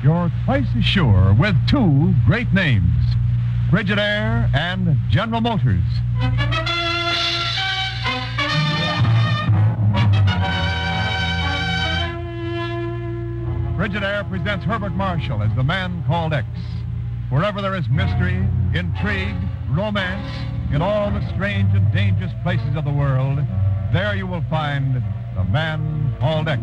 you're twice as sure with two great names, Frigidaire and General Motors. Frigidaire presents Herbert Marshall as the man called X. Wherever there is mystery, intrigue, romance, in all the strange and dangerous places of the world, there you will find the man called X.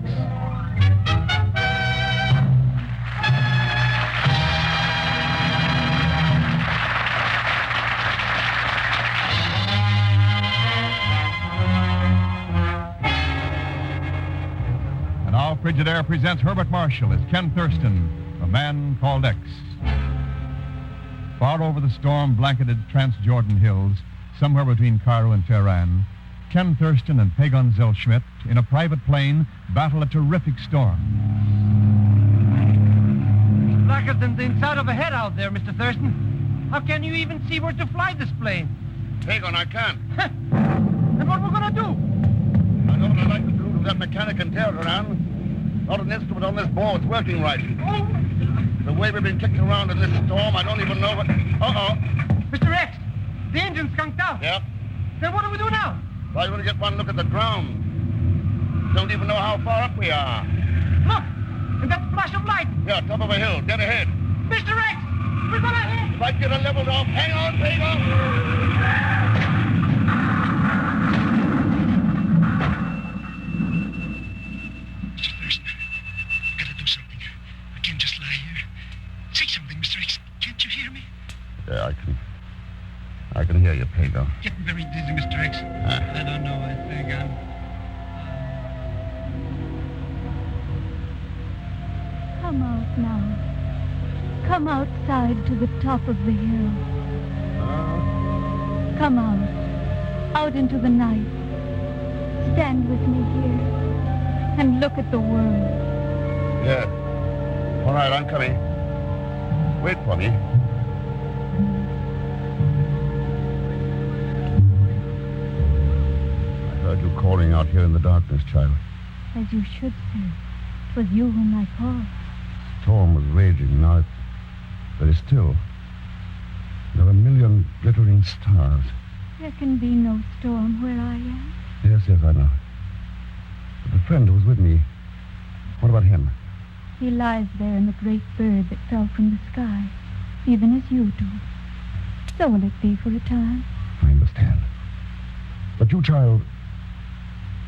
And now Frigidaire presents Herbert Marshall as Ken Thurston, the man called X. Far over the storm-blanketed Transjordan hills, somewhere between Cairo and Tehran, Ken Thurston and Pagon Zellschmidt, in a private plane, battle a terrific storm. It's blacker than the inside of a head out there, Mr. Thurston. How can you even see where to fly this plane? Pagon, I can't. Then what are we going to do? I know what I'd like to do to that mechanic and tear it around. Not an instrument on this board's working right. The way we've been kicked around in this storm, I don't even know what... Uh-oh. Mr. X, the engine's skunked out. Yep. Then what do we do now? Try to get one look at the ground. Don't even know how far up we are. Look! And that flash of light! Yeah, top of a hill, dead ahead. Mr. X! We're gonna hit! If I get her leveled off, hang on, Pagon! Mr. Thurston, I gotta do something. I can't just lie here. Say something, Mr. X. Can't you hear me? Yeah, I can hear you, Pagon. Getting very dizzy, Mr. X. I don't know. I think I'm... Come out now. Come outside to the top of the hill. Come out. Out into the night. Stand with me here. And look at the world. Yeah. All right, I'm coming. Wait for me. I heard you calling out here in the darkness, child. As you should say. 'Twas you whom I called. The storm was raging. Now it's very still. There are a million glittering stars. There can be no storm where I am. Yes, I know. But the friend who was with me, what about him? He lies there in the great bird that fell from the sky, even as you do. So will it be for a time. I understand. But you, child,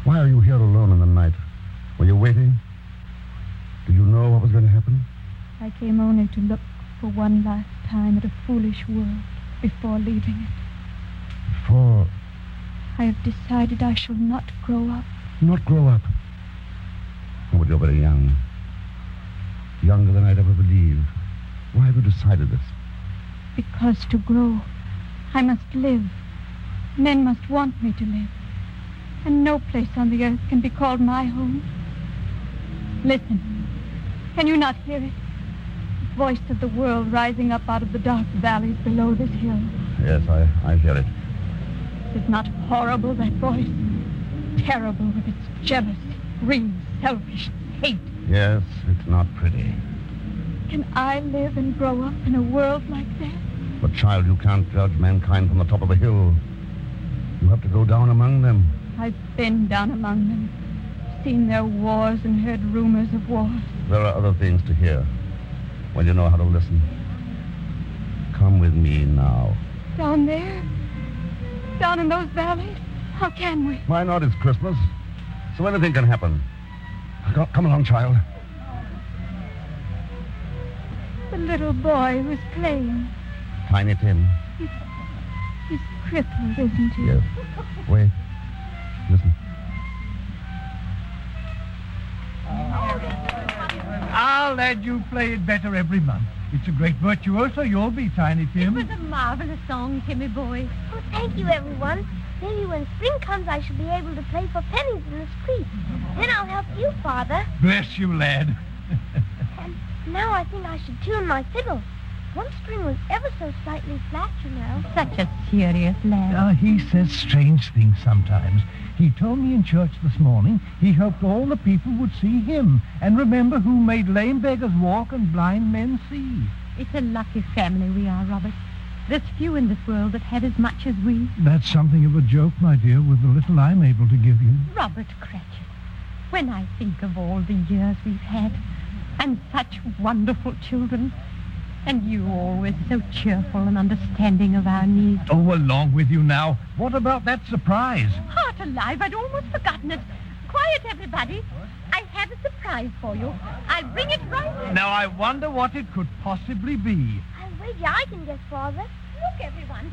why are you here alone in the night? Were you waiting? Did you know what was going to happen? I came only to look for one last time at a foolish world before leaving it. Before... I have decided I shall not grow up. Not grow up? Oh, but you're very young. Younger than I'd ever believe. Why have you decided this? Because to grow, I must live. Men must want me to live. And no place on the earth can be called my home. Listen. Can you not hear it? The voice of the world rising up out of the dark valleys below this hill. Yes, I hear it. Is not horrible, that voice? Terrible with its jealousy, greed, selfish hate. Yes, it's not pretty. Can I live and grow up in a world like that? But, child, you can't judge mankind from the top of a hill. You have to go down among them. I've been down among them, seen their wars and heard rumors of wars. There are other things to hear when you know how to listen. Come with me now. Down there? Down in those valleys? How can we? Why not? It's Christmas. So anything can happen. Come along, child. The little boy who's playing. Tiny Tim. He's crippled, isn't he? Yes. Wait. Listen. I'll let you play it better every month. It's a great virtuoso you'll be, Tiny Tim. It was a marvelous song, Timmy boy. Oh, thank you, everyone. Maybe when spring comes, I shall be able to play for pennies in the street. Then I'll help you, Father. Bless you, lad. And now I think I should tune my fiddle. One string was ever so slightly flat, you know. Such a serious lad. He says strange things sometimes. He told me in church this morning he hoped all the people would see him and remember who made lame beggars walk and blind men see. It's a lucky family we are, Robert. There's few in this world that had as much as we. That's something of a joke, my dear, with the little I'm able to give you. Robert Cratchit, when I think of all the years we've had, and such wonderful children, and you always so cheerful and understanding of our needs. Oh, along with you now. What about that surprise? Heart alive, I'd almost forgotten it. Quiet, everybody. I have a surprise for you. I'll bring it right in. Now, I wonder what it could possibly be. I'll wager I can guess, Father. Look, everyone.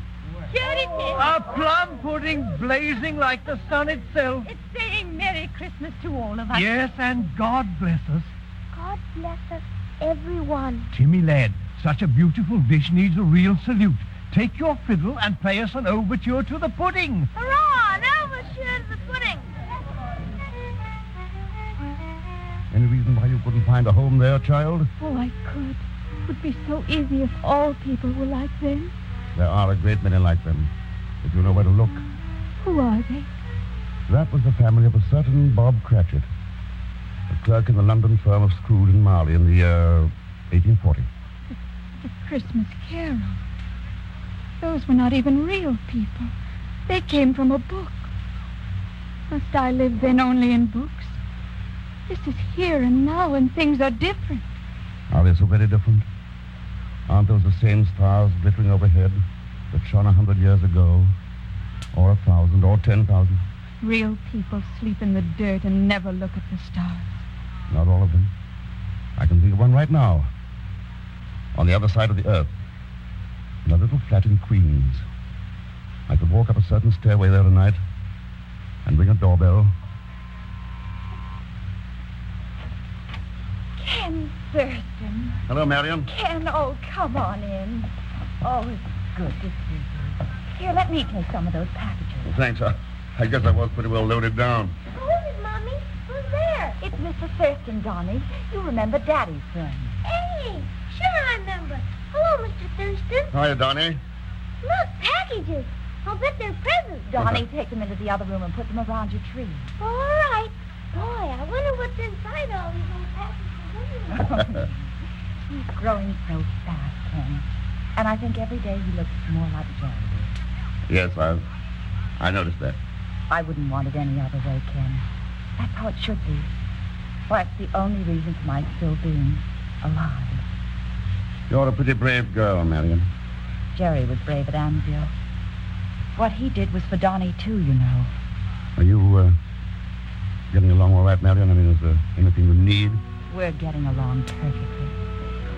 Here it is. A plum pudding blazing like the sun itself. It's saying Merry Christmas to all of us. Yes, and God bless us. God bless us, everyone. Timmy, lad, such a beautiful dish needs a real salute. Take your fiddle and play us an overture to the pudding. Hurrah! An overture to the pudding. Any reason why you couldn't find a home there, child? Oh, I could. It would be so easy if all people were like them. There are a great many like them, if you know where to look. Who are they? That was the family of a certain Bob Cratchit, a clerk in the London firm of Scrooge and Marley in the year 1840. The Christmas Carol. Those were not even real people. They came from a book. Must I live then only in books? This is here and now, and things are different. Are they so very different? Aren't those the same stars glittering overhead that shone 100 years ago? Or 1,000, or 10,000? Real people sleep in the dirt and never look at the stars. Not all of them. I can think of one right now. On the other side of the earth. In a little flat in Queens. I could walk up a certain stairway there tonight and ring a doorbell. Ken Thurston. Hello, Marion. Ken, oh, come on in. Oh, it's good to see you. Here, let me take some of those packages. Well, thanks. I guess I was pretty well loaded down. Who is it, Mommy? Who's there? It's Mr. Thurston, Donnie. You remember Daddy's friend. Hey, sure I remember. Hello, Mr. Thurston. Hiya, Donnie. Look, packages. I'll bet they're presents. Donnie, take them into the other room and put them around your tree. All right. Boy, I wonder what's inside all these little packages. He's growing so fast, Ken. And I think every day he looks more like Jerry. Yes, I noticed that. I wouldn't want it any other way, Ken. That's how it should be. Well, that's the only reason for my still being alive. You're a pretty brave girl, Marion. Jerry was brave at Anvil. What he did was for Donnie, too, you know. Are you, getting along all right, Marion? I mean, is there anything you need? We're getting along perfectly.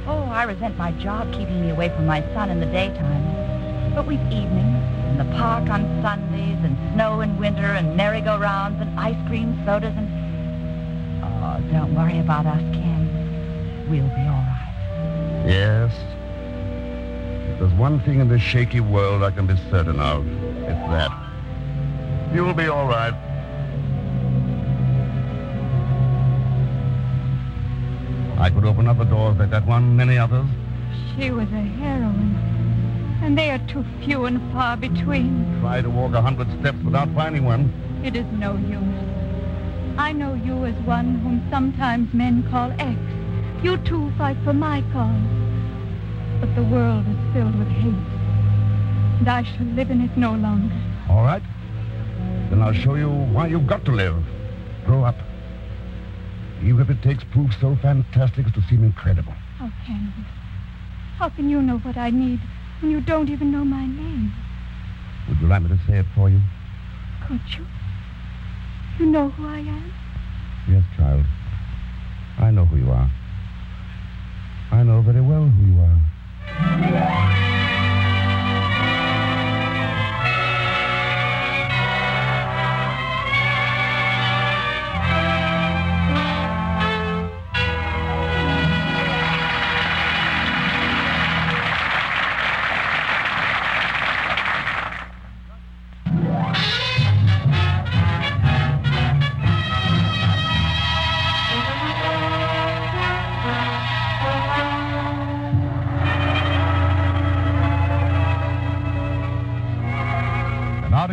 Oh, I resent my job keeping me away from my son in the daytime. But we've evenings in the park on Sundays and snow in winter and merry-go-rounds and ice cream, sodas and... Oh, don't worry about us, Ken. We'll be all right. Yes. If there's one thing in this shaky world I can be certain of, it's that. You'll be all right. I could open up the doors like that one, many others. She was a heroine, and they are too few and far between. Try to walk 100 steps without finding one. It is no use. I know you as one whom sometimes men call X. You too fight for my cause. But the world is filled with hate, and I shall live in it no longer. All right. Then I'll show you why you've got to live. Grow up. Even if it takes proof so fantastic as to seem incredible. How can you? How can you know what I need when you don't even know my name? Would you like me to say it for you? Could you? You know who I am? Yes, child. I know who you are. I know very well who you are.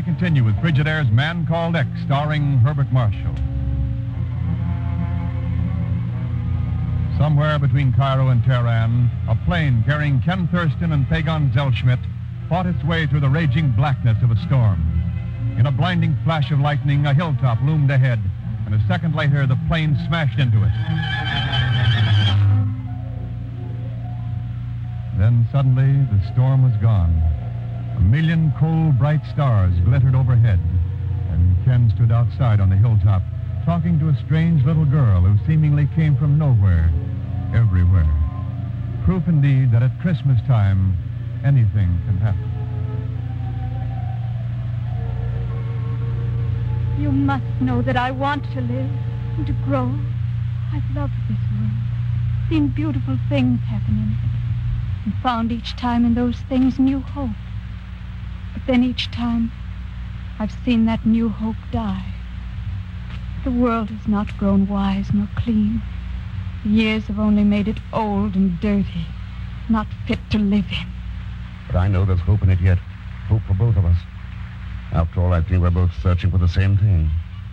continue with Frigidaire's Man Called X, starring Herbert Marshall. Somewhere between Cairo and Tehran, a plane carrying Ken Thurston and Pagon Zellschmidt fought its way through the raging blackness of a storm. In a blinding flash of lightning, a hilltop loomed ahead, and a second later, the plane smashed into it. Then suddenly, the storm was gone. A million cold, bright stars glittered overhead, and Ken stood outside on the hilltop, talking to a strange little girl who seemingly came from nowhere, everywhere. Proof indeed that at Christmas time, anything can happen. You must know that I want to live and to grow. I've loved this world, seen beautiful things happen in it, and found each time in those things new hope. But then each time, I've seen that new hope die. The world has not grown wise nor clean. The years have only made it old and dirty, not fit to live in. But I know there's hope in it yet. Hope for both of us. After all, I think we're both searching for the same thing.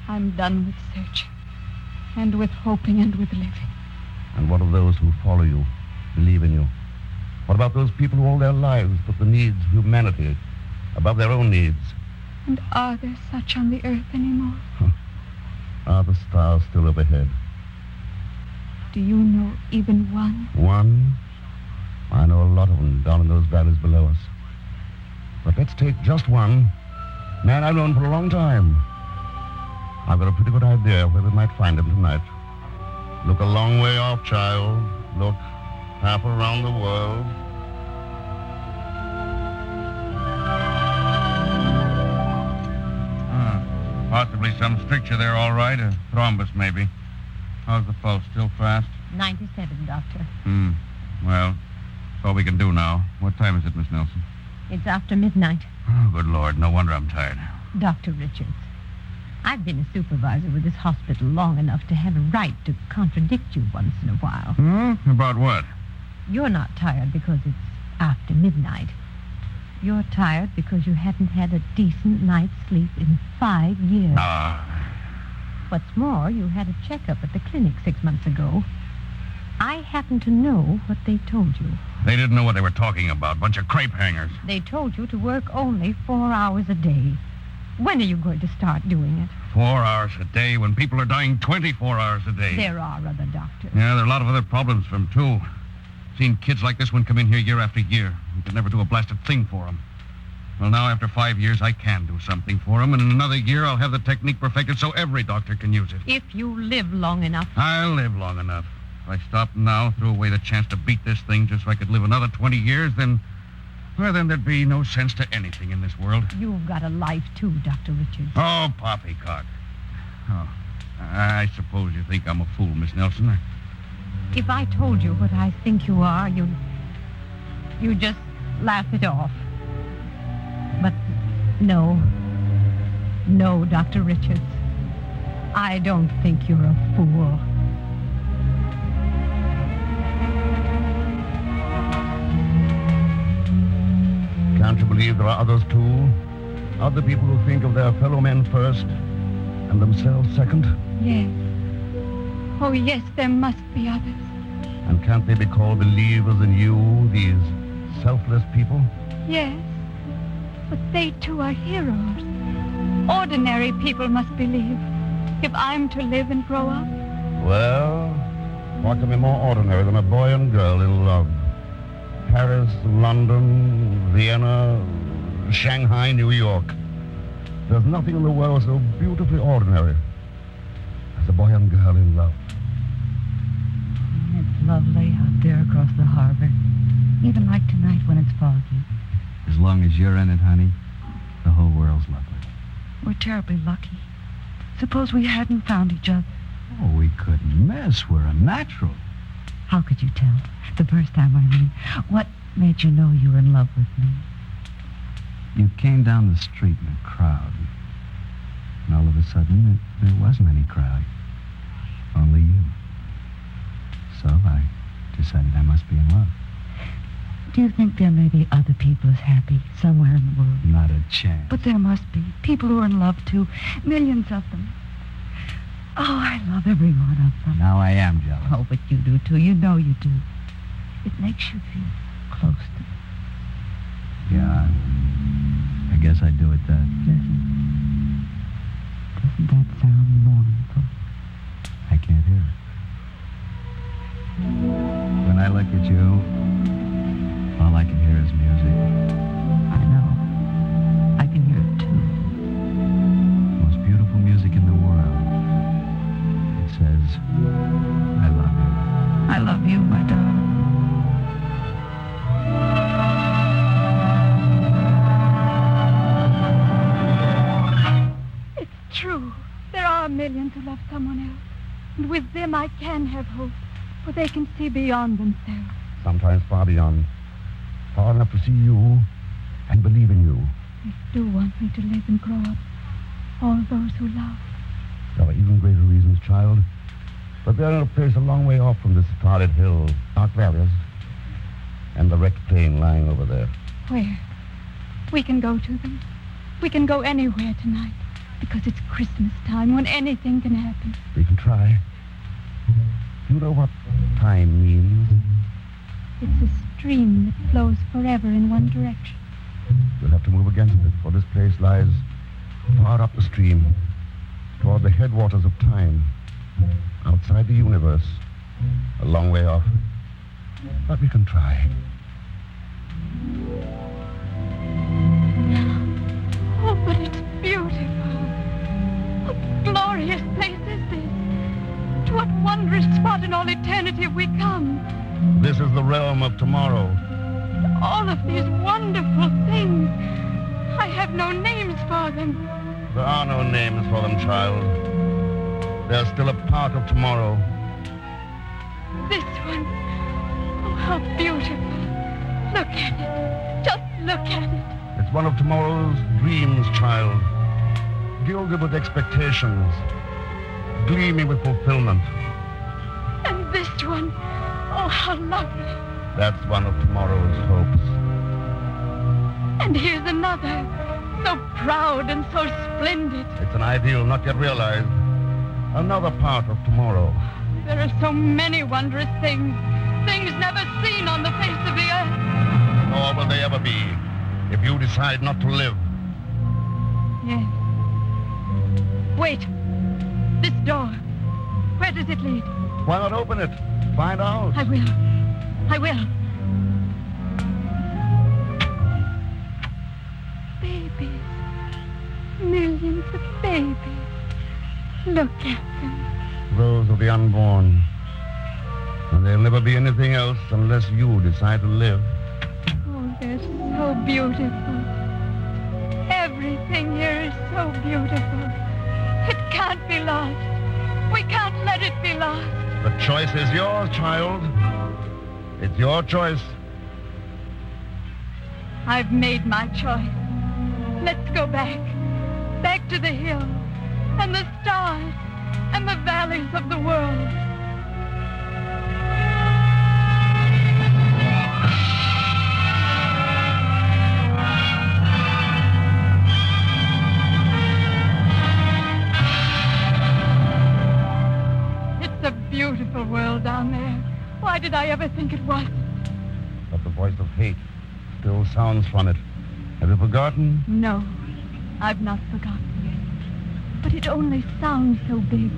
I'm done with searching, and with hoping, and with living. And what of those who follow you, believe in you? What about those people who all their lives put the needs of humanity above their own needs? And are there such on the earth anymore? Are the stars still overhead? Do you know even one? One? I know a lot of them down in those valleys below us. But let's take just one. Man I've known for a long time. I've got a pretty good idea where we might find him tonight. Look a long way off, child. Look half around the world. Possibly some stricture there, all right. A thrombus, maybe. How's the pulse? Still fast? 97, Doctor. Well, that's all we can do now. What time is it, Miss Nelson? It's after midnight. Oh, good Lord. No wonder I'm tired. Dr. Richards, I've been a supervisor with this hospital long enough to have a right to contradict you once in a while. About what? You're not tired because it's after midnight. You're tired because you hadn't had a decent night's sleep in 5 years. What's more, you had a checkup at the clinic 6 months ago. I happen to know what they told you. They didn't know what they were talking about. Bunch of crepe hangers. They told you to work only 4 hours a day. When are you going to start doing it? 4 hours a day when people are dying 24 hours a day. There are other doctors. Yeah, there are a lot of other problems for them, too. Seen kids like this one come in here year after year. We could never do a blasted thing for them. Well, now, after 5 years, I can do something for them, and in another year, I'll have the technique perfected so every doctor can use it. If you live long enough. I'll live long enough. If I stopped now, threw away the chance to beat this thing just so I could live another 20 years, then there'd be no sense to anything in this world. You've got a life, too, Dr. Richards. Oh, poppycock. Oh, I suppose you think I'm a fool, Miss Nelson. If I told you what I think you are, you'd just laugh it off. But no, Dr. Richards. I don't think you're a fool. Can't you believe there are others, too? Other people who think of their fellow men first and themselves second? Yes. Oh, yes, there must be others. And can't they be called believers in you, these selfless people? Yes. But they, too, are heroes. Ordinary people must believe. If I'm to live and grow up. Well, what can be more ordinary than a boy and girl in love? Paris, London, Vienna, Shanghai, New York. There's nothing in the world so beautifully ordinary as a boy and girl in love. It's lovely out there across the harbor. Even like tonight when it's foggy. As long as you're in it, honey, the whole world's lovely. We're terribly lucky. Suppose we hadn't found each other. Oh, we couldn't miss. We're a natural. How could you tell? The first time, I mean. What made you know you were in love with me? You came down the street in a crowd. And all of a sudden, there wasn't any crowd. Only you. So I decided I must be in love. Do you think there may be other people as happy somewhere in the world? Not a chance. But there must be. People who are in love, too. Millions of them. Oh, I love every one of them. Now I am jealous. Oh, but you do, too. You know you do. It makes you feel close to them. Yeah, I guess I do it then. Listen. Doesn't that sound mournful? I can't hear it. When I look at you, all I can hear is music. I know. I can hear it, too. Most beautiful music in the world. It says, I love you. I love you, my darling. True. There are millions who love someone else. And with them I can have hope, for they can see beyond themselves. Sometimes far beyond. Far enough to see you and believe in you. They do want me to live and grow up. All those who love. There are even greater reasons, child. But they're in a place a long way off from this Starlit Hill, dark valleys, and the wrecked plane lying over there. Where? We can go to them. We can go anywhere tonight. Because it's Christmas time when anything can happen. We can try. You know what time means? It's a stream that flows forever in one direction. We'll have to move against it, for this place lies far up the stream, toward the headwaters of time, outside the universe, a long way off. But we can try. Oh, but it's beautiful. What glorious place is this? To what wondrous spot in all eternity have we come? This is the realm of tomorrow. All of these wonderful things. I have no names for them. There are no names for them, child. They're still a part of tomorrow. This one. Oh, how beautiful. Look at it. Just look at it. It's one of tomorrow's dreams, child. Gilded with expectations. Gleaming with fulfillment. And this one. Oh, how lovely. That's one of tomorrow's hopes. And here's another. So proud and so splendid. It's an ideal not yet realized. Another part of tomorrow. There are so many wondrous things. Things never seen on the face of the earth. Nor will they ever be, if you decide not to live. Yes. Wait. This door. Where does it lead? Why not open it? Find out. I will. I will. Babies. Millions of babies. Look at them. Those of the unborn. And there'll never be anything else unless you decide to live. Oh, they're so beautiful. Everything here is so beautiful. It can't be lost. We can't let it be lost. The choice is yours, child. It's your choice. I've made my choice. Let's go back. Back to the hill and the stars and the valleys of the world. It's a beautiful world down there. Why did I ever think it was? But the voice of hate still sounds from it. Have you forgotten? No, I've not forgotten. But it only sounds so big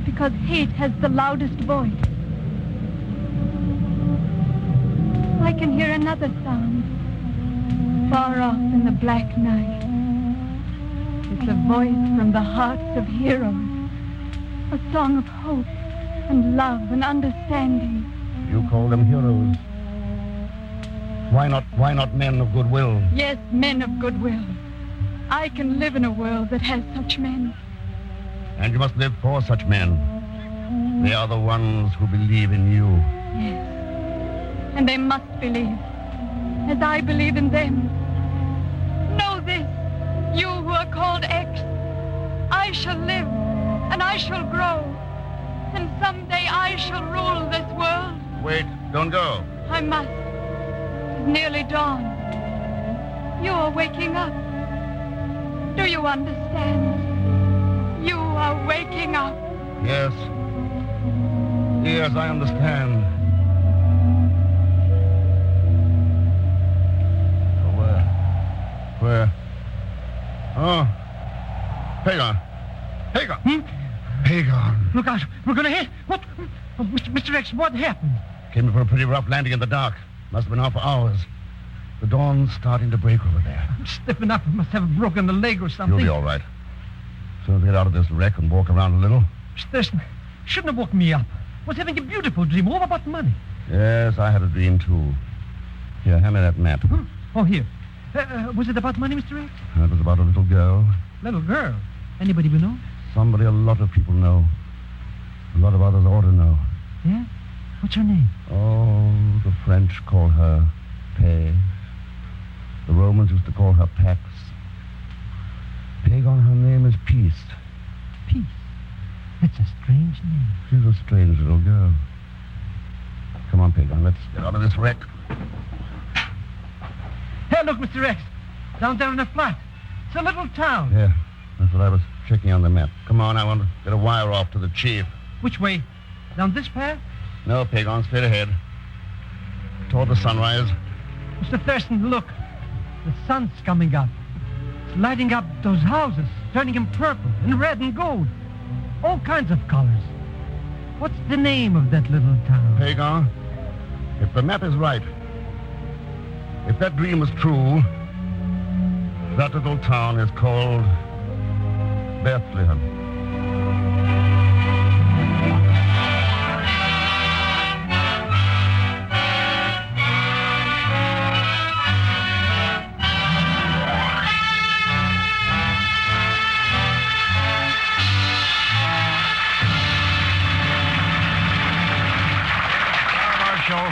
because hate has the loudest voice. I can hear another sound far off in the black night. It's a voice from the hearts of heroes, a song of hope and love and understanding. You call them heroes. Why not men of goodwill? Yes, men of goodwill. I can live in a world that has such men. And you must live for such men. They are the ones who believe in you. Yes. And they must believe, as I believe in them. Know this, you who are called X. I shall live, and I shall grow. And someday I shall rule this world. Wait, don't go. I must. Nearly dawn. You are waking up. Do you understand? You are waking up. Yes. Yes, I understand. Where? Oh. Pagon. Pagon. Look out. We're going to hit. What? Oh, Mr. X, what happened? Came in for a pretty rough landing in the dark. Must have been out for hours. The dawn's starting to break over there. I'm stiffing up. I must have broken a leg or something. You'll be all right. As soon as we get out of this wreck and walk around a little. Mr. Thurston, shouldn't have woken me up. I was having a beautiful dream all about money. Yes, I had a dream, too. Here, hand me that map. Huh? Oh, here. Was it about money, Mr. X? It was about a little girl. Little girl? Anybody we know? Somebody a lot of people know. A lot of others ought to know. Yeah? What's her name? Oh, the French call her Paix. The Romans used to call her Pax. Pagon, her name is Peace. Peace? That's a strange name. She's a strange little girl. Come on, Pagon, let's get out of this wreck. Hey, look, Mr. X. Down there in the flat. It's a little town. Yeah, that's what I was checking on the map. Come on, I want to get a wire off to the chief. Which way? Down this path? No, Pagon, straight ahead. Toward the sunrise. Mr. Thurston, look. The sun's coming up. It's lighting up those houses, turning them purple and red and gold. All kinds of colors. What's the name of that little town? Pagon, if the map is right, if that dream is true, that little town is called Bethlehem.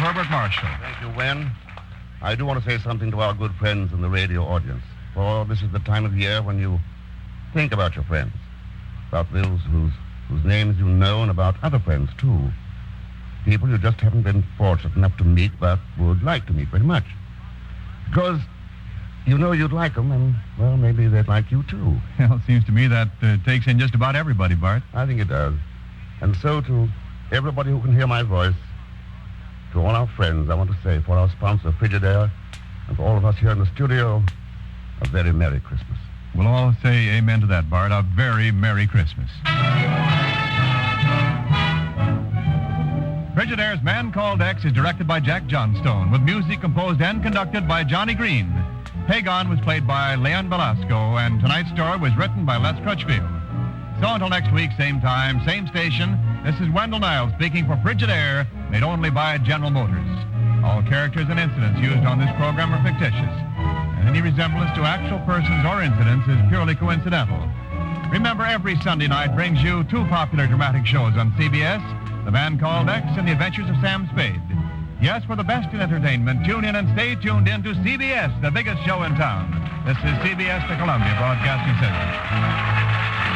Herbert Marshall. Thank you, Wen. I do want to say something to our good friends in the radio audience. For this is the time of year when you think about your friends, about those whose names you know, and about other friends, too. People you just haven't been fortunate enough to meet, but would like to meet very much. Because you know you'd like them, and, well, maybe they'd like you, too. Well, it seems to me that takes in just about everybody, Bart. I think it does. And so to everybody who can hear my voice, to all our friends, I want to say, for our sponsor, Frigidaire, and for all of us here in the studio, a very Merry Christmas. We'll all say amen to that, Bart. A very Merry Christmas. Frigidaire's Man Called X is directed by Jack Johnstone, with music composed and conducted by Johnny Green. Pagon was played by Leon Velasco, and tonight's story was written by Les Crutchfield. So until next week, same time, same station, this is Wendell Niles speaking for Frigidaire, made only by General Motors. All characters and incidents used on this program are fictitious, and any resemblance to actual persons or incidents is purely coincidental. Remember, every Sunday night brings you two popular dramatic shows on CBS, The Man Called X and The Adventures of Sam Spade. Yes, for the best in entertainment, tune in and stay tuned in to CBS, the biggest show in town. This is CBS, the Columbia Broadcasting System.